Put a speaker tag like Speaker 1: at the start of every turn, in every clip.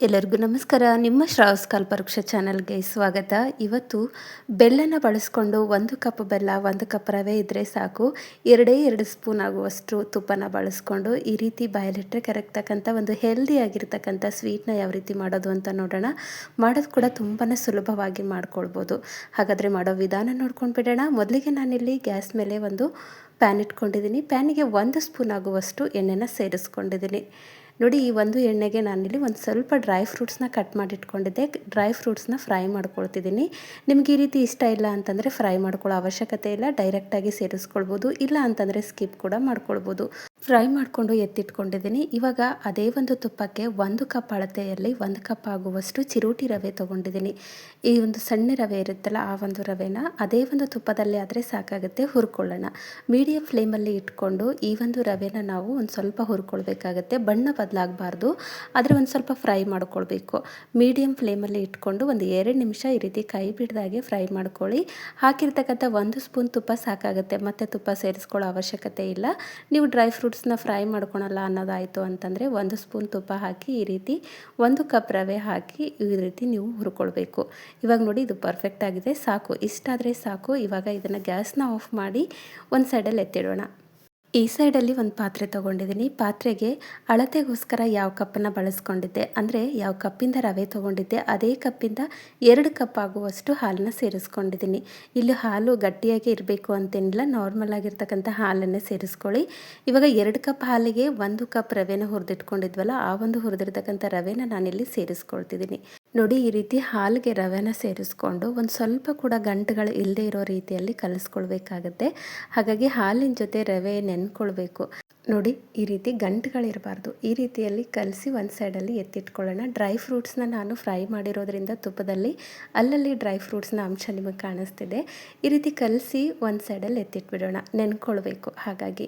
Speaker 1: ಎಲ್ಲರಿಗೂ ನಮಸ್ಕಾರ. ನಿಮ್ಮ ಶ್ರಾವಸ್ ಕಲ್ಪವೃಕ್ಷ ಚಾನಲ್ಗೆ ಸ್ವಾಗತ. ಇವತ್ತು ಬೆಲ್ಲನ ಬಳಸ್ಕೊಂಡು 1 ಕಪ್ ಬೆಲ್ಲ, 1 ಕಪ್ ರವೆ ಇದ್ದರೆ ಸಾಕು. 2 ಸ್ಪೂನ್ ಆಗುವಷ್ಟು ತುಪ್ಪನ ಬಳಸ್ಕೊಂಡು ಈ ರೀತಿ ಬಾಯಲ್ಲಿಟ್ಟರೆ ಕರಗ್ತಕ್ಕಂಥ ಒಂದು ಹೆಲ್ದಿ ಆಗಿರ್ತಕ್ಕಂಥ ಸ್ವೀಟ್ನ ಯಾವ ರೀತಿ ಮಾಡೋದು ಅಂತ ನೋಡೋಣ. ಮಾಡೋದು ಕೂಡ ತುಂಬಾ ಸುಲಭವಾಗಿ ಮಾಡ್ಕೊಳ್ಬೋದು. ಹಾಗಾದರೆ ಮಾಡೋ ವಿಧಾನ ನೋಡ್ಕೊಂಡು ಬಿಡೋಣ. ಮೊದಲಿಗೆ ನಾನಿಲ್ಲಿ ಗ್ಯಾಸ್ ಮೇಲೆ ಒಂದು ಪ್ಯಾನ್ ಇಟ್ಕೊಂಡಿದ್ದೀನಿ. ಪ್ಯಾನಿಗೆ 1 ಸ್ಪೂನ್ ಆಗುವಷ್ಟು ಎಣ್ಣೆನ ಸೇರಿಸ್ಕೊಂಡಿದ್ದೀನಿ. ನೋಡಿ, ಈ ಒಂದು ಎಣ್ಣೆಗೆ ನಾನಿಲ್ಲಿ ಒಂದು ಸ್ವಲ್ಪ ಡ್ರೈ ಫ್ರೂಟ್ಸ್ನ ಕಟ್ ಮಾಡಿ ಇಟ್ಕೊಂಡಿದ್ದೆ. ಡ್ರೈ ಫ್ರೂಟ್ಸ್ನ ಫ್ರೈ ಮಾಡ್ಕೊಳ್ತಿದ್ದೀನಿ. ನಿಮ್ಗೆ ಈ ರೀತಿ ಇಷ್ಟ ಇಲ್ಲ ಅಂತಂದರೆ ಫ್ರೈ ಮಾಡ್ಕೊಳ್ಳೋ ಅವಶ್ಯಕತೆ ಇಲ್ಲ, ಡೈರೆಕ್ಟಾಗಿ ಸೇರಿಸ್ಕೊಳ್ಬೋದು. ಇಲ್ಲ ಅಂತಂದರೆ ಸ್ಕಿಪ್ ಕೂಡ ಮಾಡ್ಕೊಳ್ಬೋದು. ಫ್ರೈ ಮಾಡಿಕೊಂಡು ಎತ್ತಿಟ್ಕೊಂಡಿದ್ದೀನಿ. ಇವಾಗ ಅದೇ ಒಂದು ತುಪ್ಪಕ್ಕೆ 1 ಕಪ್ ಅಳತೆಯಲ್ಲಿ 1 ಕಪ್ ಆಗುವಷ್ಟು ಚಿರೋಟಿ ರವೆ ತೊಗೊಂಡಿದ್ದೀನಿ. ಈ ಒಂದು ಸಣ್ಣ ರವೆ ಇರುತ್ತಲ್ಲ, ಆ ಒಂದು ರವೆನ ಅದೇ ಒಂದು ತುಪ್ಪದಲ್ಲಿ ಆದರೆ ಸಾಕಾಗುತ್ತೆ. ಹುರ್ಕೊಳ್ಳೋಣ. ಮೀಡಿಯಂ ಫ್ಲೇಮಲ್ಲಿ ಇಟ್ಕೊಂಡು ಈ ಒಂದು ರವೆನ ನಾವು ಒಂದು ಸ್ವಲ್ಪ ಹುರ್ಕೊಳ್ಬೇಕಾಗತ್ತೆ. ಬಣ್ಣ ಬದಲಾಗಬಾರ್ದು, ಆದರೆ ಒಂದು ಸ್ವಲ್ಪ ಫ್ರೈ ಮಾಡ್ಕೊಳ್ಬೇಕು. ಮೀಡಿಯಂ ಫ್ಲೇಮಲ್ಲಿ ಇಟ್ಕೊಂಡು ಒಂದು 2 ನಿಮಿಷ ಈ ರೀತಿ ಕೈ ಬಿಡ್ದಾಗೆ ಫ್ರೈ ಮಾಡ್ಕೊಳ್ಳಿ. ಹಾಕಿರ್ತಕ್ಕಂಥ 1 ಸ್ಪೂನ್ ತುಪ್ಪ ಸಾಕಾಗುತ್ತೆ, ಮತ್ತು ತುಪ್ಪ ಸೇರಿಸ್ಕೊಳ್ಳೋ ಅವಶ್ಯಕತೆ ಇಲ್ಲ. ನೀವು ಡ್ರೈ ಫ್ರೂಟ್ಸ್ನ ಫ್ರೈ ಮಾಡ್ಕೊಳಲ್ಲ ಅನ್ನೋದಾಯಿತು ಅಂತಂದರೆ 1 ಸ್ಪೂನ್ ತುಪ್ಪ ಹಾಕಿ ಈ ರೀತಿ 1 ಕಪ್ ರವೆ ಹಾಕಿ ಈ ರೀತಿ ನೀವು ಹುರ್ಕೊಳ್ಬೇಕು. ಇವಾಗ ನೋಡಿ, ಇದು ಪರ್ಫೆಕ್ಟ್ ಆಗಿದೆ. ಸಾಕು, ಇಷ್ಟಾದರೆ ಸಾಕು. ಇವಾಗ ಇದನ್ನು ಗ್ಯಾಸ್ನ ಆಫ್ ಮಾಡಿ ಒಂದು ಸೈಡಲ್ಲಿ ಎತ್ತಿಡೋಣ. ಈ ಸೈಡಲ್ಲಿ ಒಂದು ಪಾತ್ರೆ ತೊಗೊಂಡಿದ್ದೀನಿ. ಪಾತ್ರೆಗೆ ಅಳತೆಗೋಸ್ಕರ ಯಾವ ಕಪ್ಪನ್ನು ಬಳಸ್ಕೊಂಡಿದ್ದೆ, ಅಂದರೆ ಯಾವ ಕಪ್ಪಿಂದ ರವೆ ತೊಗೊಂಡಿದ್ದೆ ಅದೇ ಕಪ್ಪಿಂದ 2 ಕಪ್ ಆಗುವಷ್ಟು ಹಾಲನ್ನು ಸೇರಿಸ್ಕೊಂಡಿದ್ದೀನಿ. ಇಲ್ಲಿ ಹಾಲು ಗಟ್ಟಿಯಾಗಿ ಇರಬೇಕು ಅಂತೇನಿಲ್ಲ, ನಾರ್ಮಲ್ ಆಗಿರ್ತಕ್ಕಂಥ ಹಾಲನ್ನೇ ಸೇರಿಸ್ಕೊಳ್ಳಿ. ಇವಾಗ 2 ಕಪ್ ಹಾಲಿಗೆ 1 ಕಪ್ ರವೆನ ಹುರಿದಿಟ್ಕೊಂಡಿದ್ವಲ್ಲ, ಆ ಒಂದು ಹುರಿದಿರ್ತಕ್ಕಂಥ ರವೆನ ನಾನಿಲ್ಲಿ ಸೇರಿಸ್ಕೊಳ್ತಿದ್ದೀನಿ. ನೋಡಿ, ಈ ರೀತಿ ಹಾಲಿಗೆ ರವೆನ ಸೇರಿಸ್ಕೊಂಡು ಒಂದು ಸ್ವಲ್ಪ ಕೂಡ ಗಂಟುಗಳು ಇಲ್ಲದೆ ಇರೋ ರೀತಿಯಲ್ಲಿ ಕಲಿಸ್ಕೊಳ್ಬೇಕಾಗತ್ತೆ. ಹಾಗಾಗಿ ಹಾಲಿನ ಜೊತೆ ರವೆ ನೆನ್ಕೊಳ್ಬೇಕು. ನೋಡಿ, ಈ ರೀತಿ ಗಂಟುಗಳಿರಬಾರ್ದು. ಈ ರೀತಿಯಲ್ಲಿ ಕಲಸಿ ಒಂದು ಸೈಡಲ್ಲಿ ಎತ್ತಿಟ್ಕೊಳ್ಳೋಣ. ಡ್ರೈ ಫ್ರೂಟ್ಸ್ನ ನಾನು ಫ್ರೈ ಮಾಡಿರೋದ್ರಿಂದ ತುಪ್ಪದಲ್ಲಿ ಅಲ್ಲಲ್ಲಿ ಡ್ರೈ ಫ್ರೂಟ್ಸ್ನ ಅಂಶ ನಿಮಗೆ ಕಾಣಿಸ್ತಿದೆ. ಈ ರೀತಿ ಕಲಸಿ ಒಂದು ಸೈಡಲ್ಲಿ ಎತ್ತಿಟ್ಬಿಡೋಣ, ನೆನ್ಕೊಳ್ಬೇಕು. ಹಾಗಾಗಿ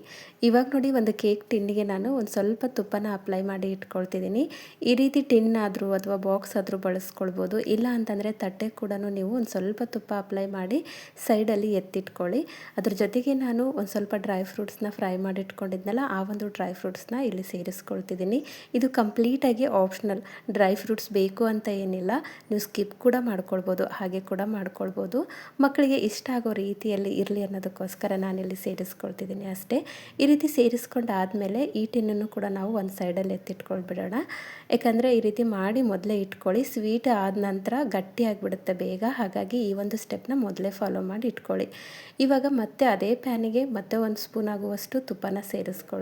Speaker 1: ಇವಾಗ ನೋಡಿ, ಒಂದು ಕೇಕ್ ಟಿನ್ನಿಗೆ ನಾನು ಒಂದು ಸ್ವಲ್ಪ ತುಪ್ಪನ ಅಪ್ಲೈ ಮಾಡಿ ಇಟ್ಕೊಳ್ತಿದ್ದೀನಿ. ಈ ರೀತಿ ಟಿನ್ ಆದರೂ ಅಥವಾ ಬಾಕ್ಸ್ ಆದರೂ ಬಳಸ್ಕೊಳ್ಬೋದು. ಇಲ್ಲ ಅಂತಂದರೆ ತಟ್ಟೆ ಕೂಡ ನೀವು ಒಂದು ಸ್ವಲ್ಪ ತುಪ್ಪ ಅಪ್ಲೈ ಮಾಡಿ ಸೈಡಲ್ಲಿ ಎತ್ತಿಟ್ಕೊಳ್ಳಿ. ಅದ್ರ ಜೊತೆಗೆ ನಾನು ಒಂದು ಸ್ವಲ್ಪ ಡ್ರೈ ಫ್ರೂಟ್ಸ್ನ ಫ್ರೈ ಮಾಡಿ ಇಟ್ಕೊಂಡಿದ್ನಲ್ಲ, ಆ ಒಂದು ಡ್ರೈ ಫ್ರೂಟ್ಸ್ನ ಇಲ್ಲಿ ಸೇರಿಸ್ಕೊಳ್ತಿದ್ದೀನಿ. ಇದು ಕಂಪ್ಲೀಟಾಗಿ ಆಪ್ಷನಲ್. ಡ್ರೈ ಫ್ರೂಟ್ಸ್ ಬೇಕು ಅಂತ ಏನಿಲ್ಲ, ನೀವು ಸ್ಕಿಪ್ ಕೂಡ ಮಾಡ್ಕೊಳ್ಬೋದು, ಹಾಗೆ ಕೂಡ ಮಾಡ್ಕೊಳ್ಬೋದು. ಮಕ್ಕಳಿಗೆ ಇಷ್ಟ ಆಗೋ ರೀತಿಯಲ್ಲಿ ಇರಲಿ ಅನ್ನೋದಕ್ಕೋಸ್ಕರ ನಾನಿಲ್ಲಿ ಸೇರಿಸ್ಕೊಳ್ತಿದ್ದೀನಿ ಅಷ್ಟೇ. ಈ ರೀತಿ ಸೇರಿಸ್ಕೊಂಡಾದಮೇಲೆ ಈ ಟಿನ್ನನ್ನು ಕೂಡ ನಾವು ಒಂದು ಸೈಡಲ್ಲಿ ಎತ್ತಿಟ್ಕೊಳ್ಬಿಡೋಣ. ಯಾಕಂದರೆ ಈ ರೀತಿ ಮಾಡಿ ಮೊದಲೇ ಇಟ್ಕೊಳ್ಳಿ. ಸ್ವೀಟ್ ಆದ ನಂತರ ಗಟ್ಟಿಯಾಗಿಬಿಡುತ್ತೆ ಬೇಗ. ಹಾಗಾಗಿ ಈ ಒಂದು ಸ್ಟೆಪ್ನ ಮೊದಲೇ ಫಾಲೋ ಮಾಡಿ ಇಟ್ಕೊಳ್ಳಿ. ಇವಾಗ ಮತ್ತೆ ಅದೇ ಪ್ಯಾನಿಗೆ ಮತ್ತೆ 1 ಸ್ಪೂನ್ ಆಗುವಷ್ಟು ತುಪ್ಪನ ಸೇರಿಸ್ಕೊಳ್ತಿದ್ದೀನಿ.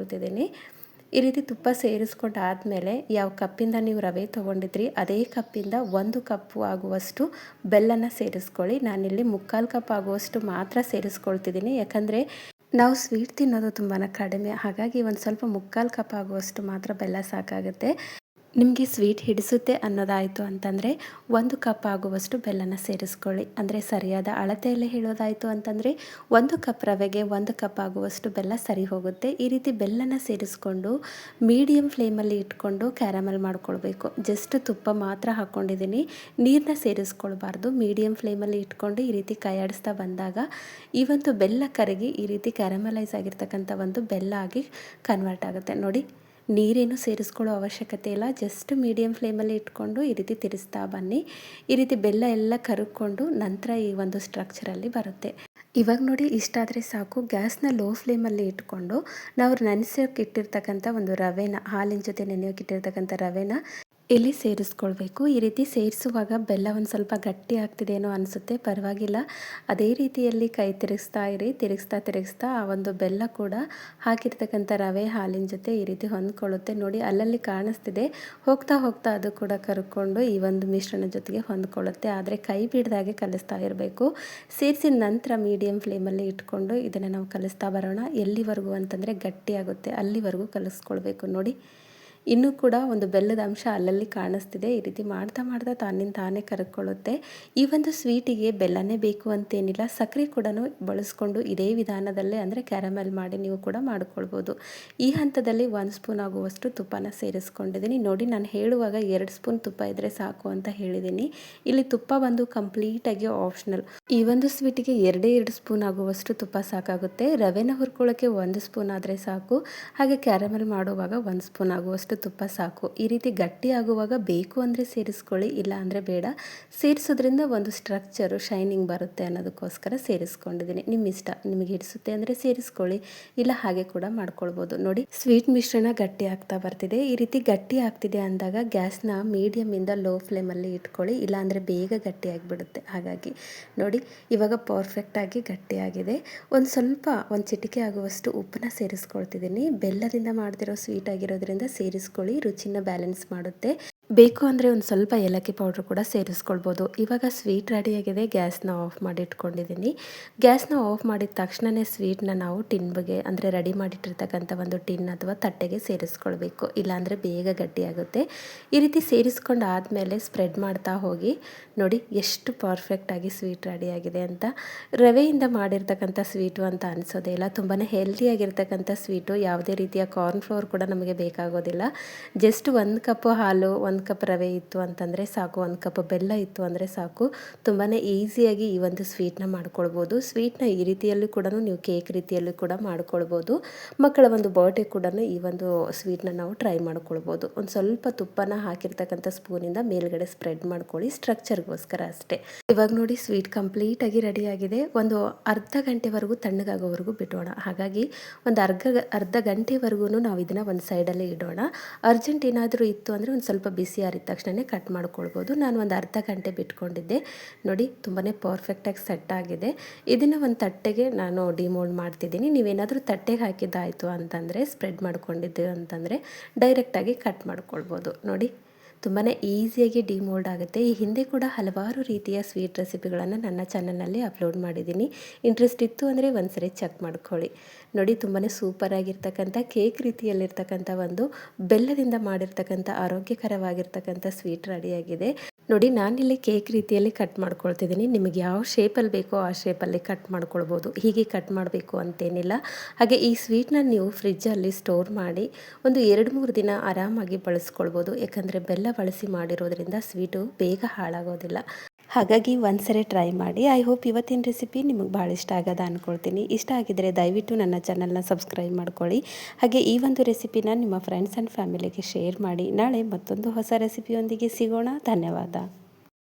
Speaker 1: ಈ ರೀತಿ ತುಪ್ಪ ಸೇರಿಸ್ಕೊಂಡಾದಮೇಲೆ ಯಾವ ಕಪ್ಪಿಂದ ನೀವು ರವೆ ತೊಗೊಂಡಿದ್ರಿ ಅದೇ ಕಪ್ಪಿಂದ 1 ಕಪ್ಪು ಆಗುವಷ್ಟು ಬೆಲ್ಲನ ಸೇರಿಸ್ಕೊಳ್ಳಿ. ನಾನಿಲ್ಲಿ 3/4 ಕಪ್ ಆಗುವಷ್ಟು ಮಾತ್ರ ಸೇರಿಸ್ಕೊಳ್ತಿದ್ದೀನಿ. ಯಾಕಂದರೆ ನಾವು ಸ್ವೀಟ್ ತಿನ್ನೋದು ತುಂಬಾ ಕಡಿಮೆ. ಹಾಗಾಗಿ ಒಂದು ಸ್ವಲ್ಪ 3/4 ಕಪ್ ಆಗುವಷ್ಟು ಮಾತ್ರ ಬೆಲ್ಲ ಸಾಕಾಗುತ್ತೆ. ನಿಮಗೆ ಸ್ವೀಟ್ ಹಿಡಿಸುತ್ತೆ ಅನ್ನೋದಾಯಿತು ಅಂತಂದರೆ 1 ಕಪ್ ಆಗುವಷ್ಟು ಬೆಲ್ಲನ ಸೇರಿಸ್ಕೊಳ್ಳಿ. ಅಂದರೆ ಸರಿಯಾದ ಅಳತೆಯಲ್ಲಿ ಹೇಳೋದಾಯಿತು ಅಂತಂದರೆ 1 ಕಪ್ ರವೆಗೆ 1 ಕಪ್ ಆಗುವಷ್ಟು ಬೆಲ್ಲ ಸರಿ ಹೋಗುತ್ತೆ. ಈ ರೀತಿ ಬೆಲ್ಲನ ಸೇರಿಸ್ಕೊಂಡು ಮೀಡಿಯಂ ಫ್ಲೇಮಲ್ಲಿ ಇಟ್ಕೊಂಡು ಕ್ಯಾರಮಲ್ ಮಾಡ್ಕೊಳ್ಬೇಕು. ಜಸ್ಟ್ ತುಪ್ಪ ಮಾತ್ರ ಹಾಕ್ಕೊಂಡಿದ್ದೀನಿ, ನೀರನ್ನ ಸೇರಿಸ್ಕೊಳ್ಬಾರ್ದು. ಮೀಡಿಯಂ ಫ್ಲೇಮಲ್ಲಿ ಇಟ್ಕೊಂಡು ಈ ರೀತಿ ಕೈಯಾಡಿಸ್ತಾ ಬಂದಾಗ ಈ ಒಂದು ಬೆಲ್ಲ ಕರಗಿ ಈ ರೀತಿ ಕ್ಯಾರಮಲೈಸ್ ಆಗಿರ್ತಕ್ಕಂಥ ಒಂದು ಬೆಲ್ಲ ಆಗಿ ಕನ್ವರ್ಟ್ ಆಗುತ್ತೆ. ನೋಡಿ, ನೀರೇನು ಸೇರಿಸ್ಕೊಳ್ಳೋ ಅವಶ್ಯಕತೆ ಇಲ್ಲ. ಜಸ್ಟ್ ಮೀಡಿಯಂ ಫ್ಲೇಮಲ್ಲಿ ಇಟ್ಕೊಂಡು ಈ ರೀತಿ ತಿರ್ಸ್ತಾ ಬನ್ನಿ. ಈ ರೀತಿ ಬೆಲ್ಲ ಎಲ್ಲ ಕರಗ್ಕೊಂಡು ನಂತರ ಈ ಒಂದು ಸ್ಟ್ರಕ್ಚರಲ್ಲಿ ಬರುತ್ತೆ. ಇವಾಗ ನೋಡಿ, ಇಷ್ಟಾದರೆ ಸಾಕು. ಗ್ಯಾಸ್ನ ಲೋ ಫ್ಲೇಮಲ್ಲಿ ಇಟ್ಕೊಂಡು ನಾವು ನೆನೆಸೋಕೆ ಇಟ್ಟಿರ್ತಕ್ಕಂಥ ಒಂದು ರವೆನ, ಹಾಲಿನ ಜೊತೆ ನೆನೆಯೋಕೆ ಇಟ್ಟಿರ್ತಕ್ಕಂಥ ರವೆನ ಇಲ್ಲಿ ಸೇರಿಸ್ಕೊಳ್ಬೇಕು. ಈ ರೀತಿ ಸೇರಿಸುವಾಗ ಬೆಲ್ಲ ಒಂದು ಸ್ವಲ್ಪ ಗಟ್ಟಿ ಆಗ್ತಿದೇನೋ ಅನಿಸುತ್ತೆ, ಪರವಾಗಿಲ್ಲ. ಅದೇ ರೀತಿಯಲ್ಲಿ ಕೈ ತಿರುಗಿಸ್ತಾ ಇರಿ. ತಿರುಗಿಸ್ತಾ ಆ ಒಂದು ಬೆಲ್ಲ ಕೂಡ ಹಾಕಿರ್ತಕ್ಕಂಥ ರವೆ ಹಾಲಿನ ಜೊತೆ ಈ ರೀತಿ ಹೊಂದ್ಕೊಳ್ಳುತ್ತೆ. ನೋಡಿ, ಅಲ್ಲಲ್ಲಿ ಕಾಣಿಸ್ತಿದೆ. ಹೋಗ್ತಾ ಅದು ಕೂಡ ಕರ್ಕೊಂಡು ಈ ಒಂದು ಮಿಶ್ರಣ ಜೊತೆಗೆ ಹೊಂದ್ಕೊಳ್ಳುತ್ತೆ. ಆದರೆ ಕೈ ಬಿಡ್ದಾಗೆ ಕಲಿಸ್ತಾ ಇರಬೇಕು. ಸೇರಿಸಿದ ನಂತರ ಮೀಡಿಯಂ ಫ್ಲೇಮಲ್ಲಿ ಇಟ್ಕೊಂಡು ಇದನ್ನು ನಾವು ಕಲಿಸ್ತಾ ಬರೋಣ. ಎಲ್ಲಿವರೆಗೂ ಅಂತಂದರೆ ಗಟ್ಟಿಯಾಗುತ್ತೆ ಅಲ್ಲಿವರೆಗೂ ಕಲಿಸ್ಕೊಳ್ಬೇಕು. ನೋಡಿ, ಇನ್ನೂ ಕೂಡ ಒಂದು ಬೆಲ್ಲದ ಅಂಶ ಅಲ್ಲಲ್ಲಿ ಕಾಣಿಸ್ತಿದೆ. ಈ ರೀತಿ ಮಾಡ್ತಾ ತಾನಿಂದ ತಾನೇ ಕರಗ್ಕೊಳ್ಳುತ್ತೆ. ಈ ಒಂದು ಸ್ವೀಟಿಗೆ ಬೆಲ್ಲನೇ ಬೇಕು ಅಂತೇನಿಲ್ಲ, ಸಕ್ಕರೆ ಕೂಡ ಬಳಸ್ಕೊಂಡು ಇದೇ ವಿಧಾನದಲ್ಲೇ, ಅಂದರೆ ಕ್ಯಾರಮೆಲ್ ಮಾಡಿ ನೀವು ಕೂಡ ಮಾಡ್ಕೊಳ್ಬೋದು. ಈ ಹಂತದಲ್ಲಿ 1 ಸ್ಪೂನ್ ಆಗುವಷ್ಟು ತುಪ್ಪನ ಸೇರಿಸ್ಕೊಂಡಿದ್ದೀನಿ. ನೋಡಿ, ನಾನು ಹೇಳುವಾಗ 2 ಸ್ಪೂನ್ ತುಪ್ಪ ಇದ್ದರೆ ಸಾಕು ಅಂತ ಹೇಳಿದ್ದೀನಿ. ಇಲ್ಲಿ ತುಪ್ಪ ಬಂದು ಕಂಪ್ಲೀಟಾಗಿ ಆಪ್ಷನಲ್. ಈ ಒಂದು ಸ್ವೀಟಿಗೆ 2 ಸ್ಪೂನ್ ಆಗುವಷ್ಟು ತುಪ್ಪ ಸಾಕಾಗುತ್ತೆ. ರವೆನ ಹುರ್ಕೊಳ್ಳೋಕ್ಕೆ 1 ಸ್ಪೂನ್ ಆದರೆ ಸಾಕು. ಹಾಗೆ ಕ್ಯಾರಮೆಲ್ ಮಾಡುವಾಗ 1 ಸ್ಪೂನ್ ಆಗುವಷ್ಟು ತುಪ್ಪ ಸಾಕು. ಈ ರೀತಿ ಗಟ್ಟಿ ಆಗುವಾಗ ಬೇಕು ಅಂದರೆ ಸೇರಿಸ್ಕೊಳ್ಳಿ, ಇಲ್ಲ ಅಂದರೆ ಬೇಡ. ಸೇರಿಸೋದ್ರಿಂದ ಒಂದು ಸ್ಟ್ರಕ್ಚರು ಶೈನಿಂಗ್ ಬರುತ್ತೆ ಅನ್ನೋದಕ್ಕೋಸ್ಕರ ಸೇರಿಸ್ಕೊಂಡಿದ್ದೀನಿ. ನಿಮ್ಮ ಇಷ್ಟ, ನಿಮಗೆ ಹಿಡಿಸುತ್ತೆ ಅಂದರೆ ಸೇರಿಸ್ಕೊಳ್ಳಿ, ಇಲ್ಲ ಹಾಗೆ ಕೂಡ ಮಾಡ್ಕೊಳ್ಬೋದು. ನೋಡಿ ಸ್ವೀಟ್ ಮಿಶ್ರಣ ಗಟ್ಟಿ ಆಗ್ತಾ ಬರ್ತಿದೆ. ಈ ರೀತಿ ಗಟ್ಟಿ ಆಗ್ತಿದೆ ಅಂದಾಗ ಗ್ಯಾಸ್ನ ಮೀಡಿಯಮಿಂದ ಲೋ ಫ್ಲೇಮಲ್ಲಿ ಇಟ್ಕೊಳ್ಳಿ, ಇಲ್ಲಾಂದರೆ ಬೇಗ ಗಟ್ಟಿ ಆಗಿಬಿಡುತ್ತೆ. ಹಾಗಾಗಿ ನೋಡಿ ಇವಾಗ ಪರ್ಫೆಕ್ಟಾಗಿ ಗಟ್ಟಿಯಾಗಿದೆ. ಒಂದು ಚಿಟಿಕೆ ಆಗುವಷ್ಟು ಉಪ್ಪನ್ನ ಸೇರಿಸ್ಕೊಳ್ತಿದ್ದೀನಿ. ಬೆಲ್ಲದಿಂದ ಮಾಡ್ತಿರೋ ಸ್ವೀಟ್ ಆಗಿರೋದ್ರಿಂದ ಸೇರಿಸ್ಕೊಳ್ಳಿ, ರುಚಿನ ಬ್ಯಾಲೆನ್ಸ್ ಮಾಡುತ್ತೆ. ಬೇಕು ಅಂದರೆ ಒಂದು ಸ್ವಲ್ಪ ಏಲಕ್ಕಿ ಪೌಡ್ರ್ ಕೂಡ ಸೇರಿಸ್ಕೊಳ್ಬೋದು. ಇವಾಗ ಸ್ವೀಟ್ ರೆಡಿಯಾಗಿದೆ. ಗ್ಯಾಸ್ನ ಆಫ್ ಮಾಡಿ ಇಟ್ಕೊಂಡಿದ್ದೀನಿ. ಗ್ಯಾಸ್ನ ಆಫ್ ಮಾಡಿದ ತಕ್ಷಣವೇ ಸ್ವೀಟ್ನ ನಾವು ಟಿನ್ಗೆ ಅಂದರೆ ರೆಡಿ ಮಾಡಿಟ್ಟಿರ್ತಕ್ಕಂಥ ಒಂದು ಟಿನ್ ಅಥವಾ ತಟ್ಟೆಗೆ ಸೇರಿಸ್ಕೊಳ್ಬೇಕು, ಇಲ್ಲಾಂದರೆ ಬೇಗ ಗಟ್ಟಿಯಾಗುತ್ತೆ. ಈ ರೀತಿ ಸೇರಿಸ್ಕೊಂಡು ಆದಮೇಲೆ ಸ್ಪ್ರೆಡ್ ಮಾಡ್ತಾ ಹೋಗಿ. ನೋಡಿ ಎಷ್ಟು ಪರ್ಫೆಕ್ಟಾಗಿ ಸ್ವೀಟ್ ರೆಡಿಯಾಗಿದೆ ಅಂತ. ರವೆಯಿಂದ ಮಾಡಿರ್ತಕ್ಕಂಥ ಸ್ವೀಟು ಅಂತ ಅನಿಸೋದೇ ಇಲ್ಲ. ತುಂಬಾ ಹೆಲ್ದಿಯಾಗಿರ್ತಕ್ಕಂಥ ಸ್ವೀಟು. ಯಾವುದೇ ರೀತಿಯ ಕಾರ್ನ್ಫ್ಲೋರ್ ಕೂಡ ನಮಗೆ ಬೇಕಾಗೋದಿಲ್ಲ. ಜಸ್ಟ್ 1 ಕಪ್ ಹಾಲು, 1 ಕಪ್ ರವೆ ಇತ್ತು ಅಂತಂದರೆ ಸಾಕು, 1 ಕಪ್ ಬೆಲ್ಲ ಇತ್ತು ಅಂದರೆ ಸಾಕು. ತುಂಬಾ ಈಸಿಯಾಗಿ ಈ ಒಂದು ಸ್ವೀಟ್ನ ಮಾಡ್ಕೊಳ್ಬೋದು. ಸ್ವೀಟ್ನ ಈ ರೀತಿಯಲ್ಲೂ ಕೂಡ ನೀವು ಕೇಕ್ ರೀತಿಯಲ್ಲೂ ಕೂಡ ಮಾಡ್ಕೊಳ್ಬೋದು. ಮಕ್ಕಳ ಒಂದು ಬರ್ಡೇ ಕೂಡ ಈ ಒಂದು ಸ್ವೀಟ್ನ ನಾವು ಟ್ರೈ ಮಾಡ್ಕೊಳ್ಬೋದು. ಒಂದು ಸ್ವಲ್ಪ ತುಪ್ಪನ ಹಾಕಿರ್ತಕ್ಕಂಥ ಸ್ಪೂನಿಂದ ಮೇಲ್ಗಡೆ ಸ್ಪ್ರೆಡ್ ಮಾಡ್ಕೊಳ್ಳಿ, ಸ್ಟ್ರಕ್ಚರ್ಗೋಸ್ಕರ ಅಷ್ಟೇ. ಇವಾಗ ನೋಡಿ ಸ್ವೀಟ್ ಕಂಪ್ಲೀಟಾಗಿ ರೆಡಿಯಾಗಿದೆ. ಒಂದು ಅರ್ಧ ಗಂಟೆವರೆಗೂ ತಣ್ಣಗಾಗೋವರೆಗೂ ಬಿಡೋಣ. ಹಾಗಾಗಿ ಒಂದು ಅರ್ಧ ಗಂಟೆವರೆಗೂ ನಾವು ಇದನ್ನು ಒಂದು ಸೈಡಲ್ಲಿ ಇಡೋಣ. ಅರ್ಜೆಂಟ್ ಏನಾದರೂ ಇತ್ತು ಅಂದರೆ ಒಂದು ಸ್ವಲ್ಪ ಬಿಸಿ ಆರಿದ ತಕ್ಷಣ ಕಟ್ ಮಾಡ್ಕೊಳ್ಬೋದು. ನಾನು ಒಂದು ಅರ್ಧ ಗಂಟೆ ಬಿಟ್ಕೊಂಡಿದ್ದೆ. ನೋಡಿ ತುಂಬಾ ಪರ್ಫೆಕ್ಟಾಗಿ ಸೆಟ್ ಆಗಿದೆ. ಇದನ್ನು ಒಂದು ತಟ್ಟೆಗೆ ನಾನು ಡಿಮೋಲ್ಡ್ ಮಾಡ್ತಿದ್ದೀನಿ. ನೀವೇನಾದರೂ ತಟ್ಟೆಗೆ ಹಾಕಿದ್ದಾಯಿತು ಅಂತಂದರೆ, ಸ್ಪ್ರೆಡ್ ಮಾಡ್ಕೊಂಡಿದ್ದೀವಿ ಅಂತಂದರೆ ಡೈರೆಕ್ಟಾಗಿ ಕಟ್ ಮಾಡ್ಕೊಳ್ಬೋದು. ನೋಡಿ ತುಂಬಾ ಈಸಿಯಾಗಿ ಡಿಮೋಲ್ಡ್ ಆಗುತ್ತೆ. ಈ ಹಿಂದೆ ಕೂಡ ಹಲವಾರು ರೀತಿಯ ಸ್ವೀಟ್ ರೆಸಿಪಿಗಳನ್ನು ನನ್ನ ಚಾನಲ್ನಲ್ಲಿ ಅಪ್ಲೋಡ್ ಮಾಡಿದ್ದೀನಿ. ಇಂಟ್ರೆಸ್ಟ್ ಇತ್ತು ಅಂದರೆ ಒಂದ್ಸರಿ ಚೆಕ್ ಮಾಡ್ಕೊಳ್ಳಿ. ನೋಡಿ ತುಂಬಾ ಸೂಪರಾಗಿರ್ತಕ್ಕಂಥ ಕೇಕ್ ರೀತಿಯಲ್ಲಿರ್ತಕ್ಕಂಥ ಒಂದು ಬೆಲ್ಲದಿಂದ ಮಾಡಿರ್ತಕ್ಕಂಥ ಆರೋಗ್ಯಕರವಾಗಿರ್ತಕ್ಕಂಥ ಸ್ವೀಟ್ ರೆಡಿಯಾಗಿದೆ. ನೋಡಿ ನಾನಿಲ್ಲಿ ಕೇಕ್ ರೀತಿಯಲ್ಲಿ ಕಟ್ ಮಾಡ್ಕೊಳ್ತಿದ್ದೀನಿ. ನಿಮಗೆ ಯಾವ ಶೇಪಲ್ಲಿ ಬೇಕೋ ಆ ಶೇಪಲ್ಲಿ ಕಟ್ ಮಾಡ್ಕೊಳ್ಬೋದು. ಹೀಗೆ ಕಟ್ ಮಾಡಬೇಕು ಅಂತೇನಿಲ್ಲ. ಹಾಗೆ ಈ ಸ್ವೀಟ್ನ ನೀವು ಫ್ರಿಜ್ಜಲ್ಲಿ ಸ್ಟೋರ್ ಮಾಡಿ ಒಂದು 2-3 ದಿನ ಆರಾಮಾಗಿ ಬಳಸ್ಕೊಳ್ಬೋದು. ಯಾಕಂದರೆ ಬೆಲ್ಲ ಬಳಸಿ ಮಾಡಿರೋದ್ರಿಂದ ಸ್ವೀಟು ಬೇಗ ಹಾಳಾಗೋದಿಲ್ಲ. ಹಾಗಾಗಿ ಒಂದ್ಸರಿ ಟ್ರೈ ಮಾಡಿ. ಐ ಹೋಪ್ ಇವತ್ತಿನ ರೆಸಿಪಿ ನಿಮಗೆ ಭಾಳ ಇಷ್ಟ ಆಗದ ಅಂದ್ಕೊಳ್ತೀನಿ. ಇಷ್ಟ ಆಗಿದ್ದರೆ ದಯವಿಟ್ಟು ನನ್ನ ಚಾನಲ್ನ ಸಬ್ಸ್ಕ್ರೈಬ್ ಮಾಡ್ಕೊಳ್ಳಿ. ಹಾಗೆ ಈ ಒಂದು ರೆಸಿಪಿನ ನಿಮ್ಮ ಫ್ರೆಂಡ್ಸ್ ಆ್ಯಂಡ್ ಫ್ಯಾಮಿಲಿಗೆ ಶೇರ್ ಮಾಡಿ. ನಾಳೆ ಮತ್ತೊಂದು ಹೊಸ ರೆಸಿಪಿಯೊಂದಿಗೆ ಸಿಗೋಣ. ಧನ್ಯವಾದ.